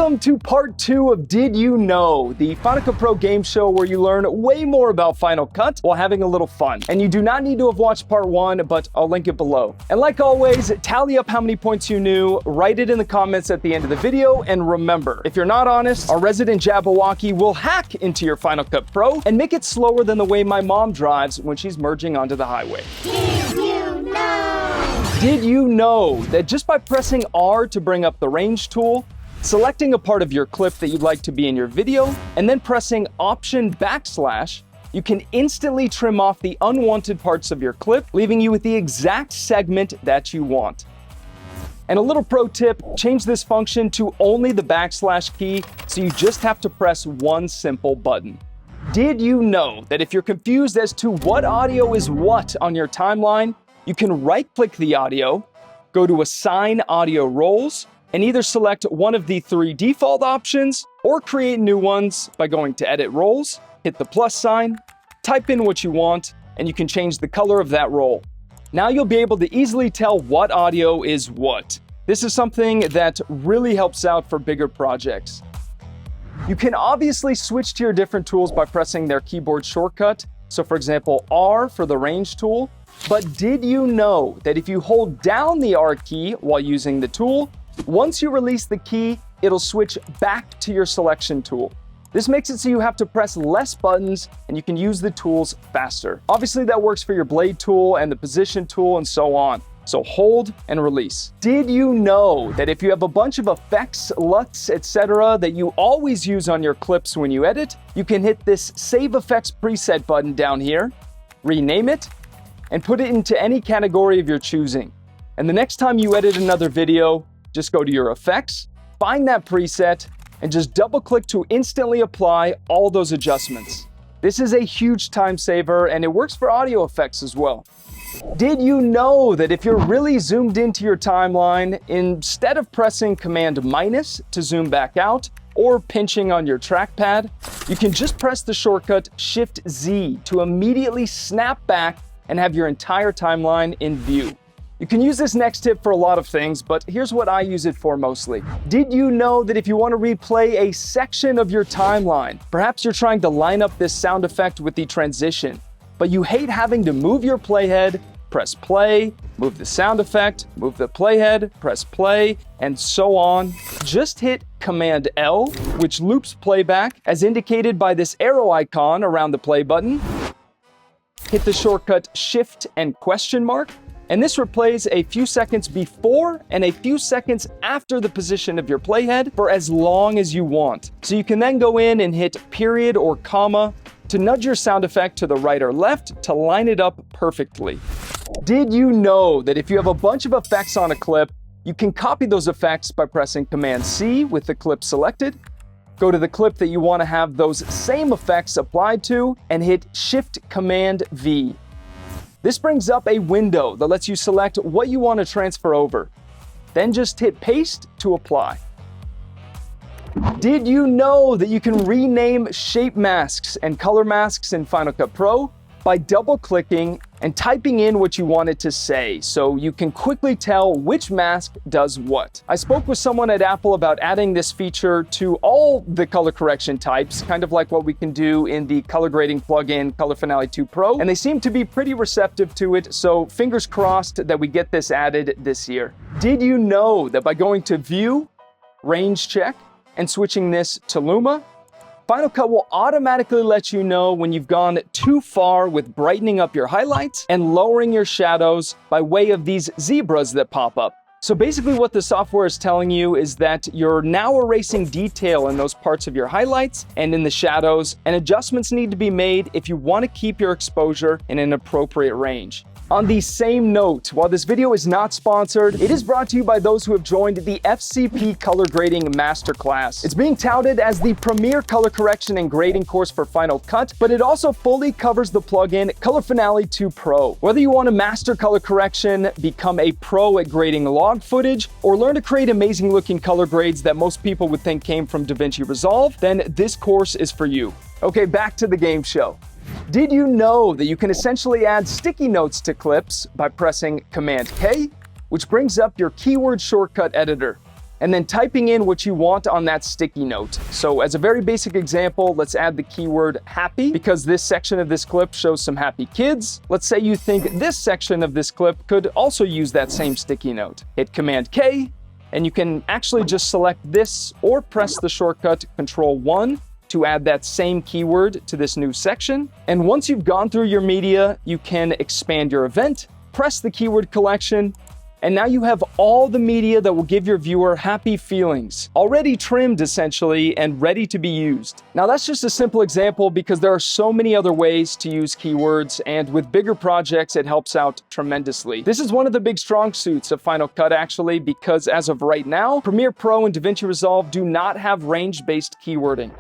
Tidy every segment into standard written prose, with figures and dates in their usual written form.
Welcome to part 2 of Did You Know, the Final Cut Pro game show where you learn way more about Final Cut while having a little fun. And you do not need to have watched part 1, but I'll link it below. And like always, tally up how many points you knew, write it in the comments at the end of the video, and remember, if you're not honest, our resident JABBAWOCKEE will hack into your Final Cut Pro and make it slower than the way my mom drives when she's merging onto the highway. Did you know? Did you know that just by pressing R to bring up the range tool, selecting a part of your clip that you'd like to be in your video, and then pressing Option \, you can instantly trim off the unwanted parts of your clip, leaving you with the exact segment that you want. And a little pro tip, change this function to only the \ key, so you just have to press one simple button. Did you know that if you're confused as to what audio is what on your timeline, you can right-click the audio, go to Assign Audio Roles, and either select one of the 3 default options or create new ones by going to Edit Roles, hit the plus sign, type in what you want, and you can change the color of that role. Now you'll be able to easily tell what audio is what. This is something that really helps out for bigger projects. You can obviously switch to your different tools by pressing their keyboard shortcut. So for example, R for the range tool. But did you know that if you hold down the R key while using the tool, once you release the key, it'll switch back to your selection tool. This makes it so you have to press less buttons and you can use the tools faster. Obviously that works for your blade tool and the position tool and so on. So hold and release. Did you know that if you have a bunch of effects, LUTs, etc. that you always use on your clips when you edit, you can hit this Save Effects Preset button down here, rename it, and put it into any category of your choosing. And the next time you edit another video, just go to your effects, find that preset, and just double-click to instantly apply all those adjustments. This is a huge time saver, and it works for audio effects as well. Did you know that if you're really zoomed into your timeline, instead of pressing Command- to zoom back out, or pinching on your trackpad, you can just press the shortcut Shift-Z to immediately snap back and have your entire timeline in view. You can use this next tip for a lot of things, but here's what I use it for mostly. Did you know that if you want to replay a section of your timeline, perhaps you're trying to line up this sound effect with the transition, but you hate having to move your playhead, press play, move the sound effect, move the playhead, press play, and so on. Just hit Command L, which loops playback, as indicated by this arrow icon around the play button. Hit the shortcut Shift and question mark, and this replays a few seconds before and a few seconds after the position of your playhead for as long as you want. So you can then go in and hit period or comma to nudge your sound effect to the right or left to line it up perfectly. Did you know that if you have a bunch of effects on a clip, you can copy those effects by pressing Command-C with the clip selected, go to the clip that you want to have those same effects applied to, and hit Shift-Command-V. This brings up a window that lets you select what you want to transfer over. Then just hit Paste to apply. Did you know that you can rename shape masks and color masks in Final Cut Pro by double-clicking and typing in what you want it to say, so you can quickly tell which mask does what? I spoke with someone at Apple about adding this feature to all the color correction types, kind of like what we can do in the color grading plugin Color Finale 2 Pro, and they seem to be pretty receptive to it, so fingers crossed that we get this added this year. Did you know that by going to View, Range Check, and switching this to Luma, Final Cut will automatically let you know when you've gone too far with brightening up your highlights and lowering your shadows by way of these zebras that pop up. So basically what the software is telling you is that you're now erasing detail in those parts of your highlights and in the shadows, and adjustments need to be made if you want to keep your exposure in an appropriate range. On the same note, while this video is not sponsored, it is brought to you by those who have joined the FCP Color Grading Masterclass. It's being touted as the premier color correction and grading course for Final Cut, but it also fully covers the plugin Color Finale 2 Pro. Whether you want to master color correction, become a pro at grading log footage, or learn to create amazing looking color grades that most people would think came from DaVinci Resolve, then this course is for you. Okay, back to the game show. Did you know that you can essentially add sticky notes to clips by pressing Command-K, which brings up your keyword shortcut editor? and then typing in what you want on that sticky note. So as a very basic example, let's add the keyword happy because this section of this clip shows some happy kids. Let's say you think this section of this clip could also use that same sticky note. Hit Command K, and you can actually just select this or press the shortcut Control-1 to add that same keyword to this new section. And once you've gone through your media, you can expand your event, press the keyword collection, and now you have all the media that will give your viewer happy feelings, already trimmed essentially and ready to be used. Now that's just a simple example because there are so many other ways to use keywords, and with bigger projects it helps out tremendously. This is one of the big strong suits of Final Cut actually, because as of right now, Premiere Pro and DaVinci Resolve do not have range-based keywording.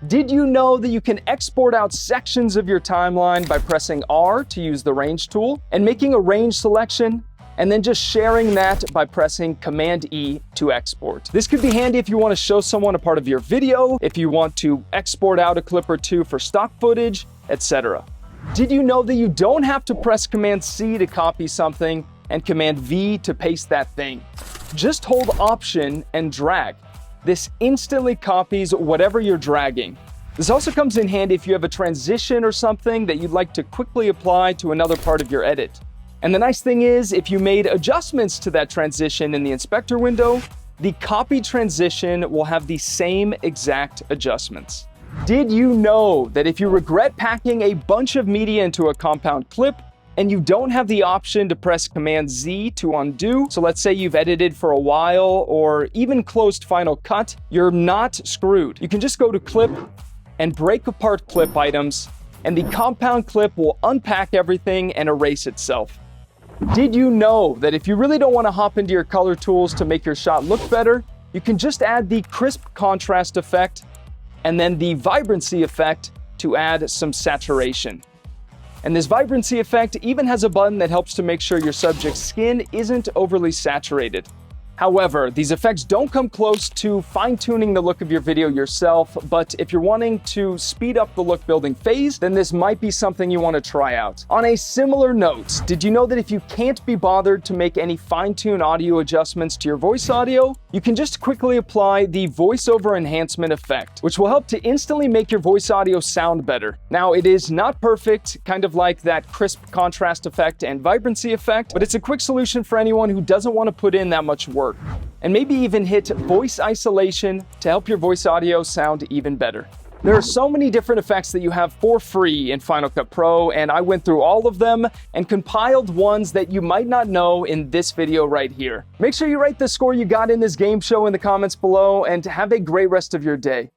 Did you know that you can export out sections of your timeline by pressing R to use the range tool and making a range selection, and then just sharing that by pressing Command E to export? This could be handy if you want to show someone a part of your video, if you want to export out a clip or two for stock footage, etc. Did you know that you don't have to press Command C to copy something and Command V to paste that thing? Just hold Option and drag. This instantly copies whatever you're dragging. This also comes in handy if you have a transition or something that you'd like to quickly apply to another part of your edit. And the nice thing is, if you made adjustments to that transition in the inspector window, the copied transition will have the same exact adjustments. Did you know that if you regret packing a bunch of media into a compound clip, and you don't have the option to press Command Z to undo, so let's say you've edited for a while or even closed Final Cut, you're not screwed. You can just go to Clip and break apart clip items, and the compound clip will unpack everything and erase itself. Did you know that if you really don't want to hop into your color tools to make your shot look better, you can just add the Crisp Contrast effect and then the Vibrancy effect to add some saturation. And this Vibrancy effect even has a button that helps to make sure your subject's skin isn't overly saturated. However, these effects don't come close to fine-tuning the look of your video yourself, but if you're wanting to speed up the look building phase, then this might be something you want to try out. On a similar note, did you know that if you can't be bothered to make any fine-tune audio adjustments to your voice audio, you can just quickly apply the Voice Over Enhancement effect, which will help to instantly make your voice audio sound better. Now, it is not perfect, kind of like that Crisp Contrast effect and Vibrancy effect, but it's a quick solution for anyone who doesn't want to put in that much work. And maybe even hit voice isolation to help your voice audio sound even better. There are so many different effects that you have for free in Final Cut Pro, and I went through all of them and compiled ones that you might not know in this video right here. Make sure you write the score you got in this game show in the comments below, and have a great rest of your day.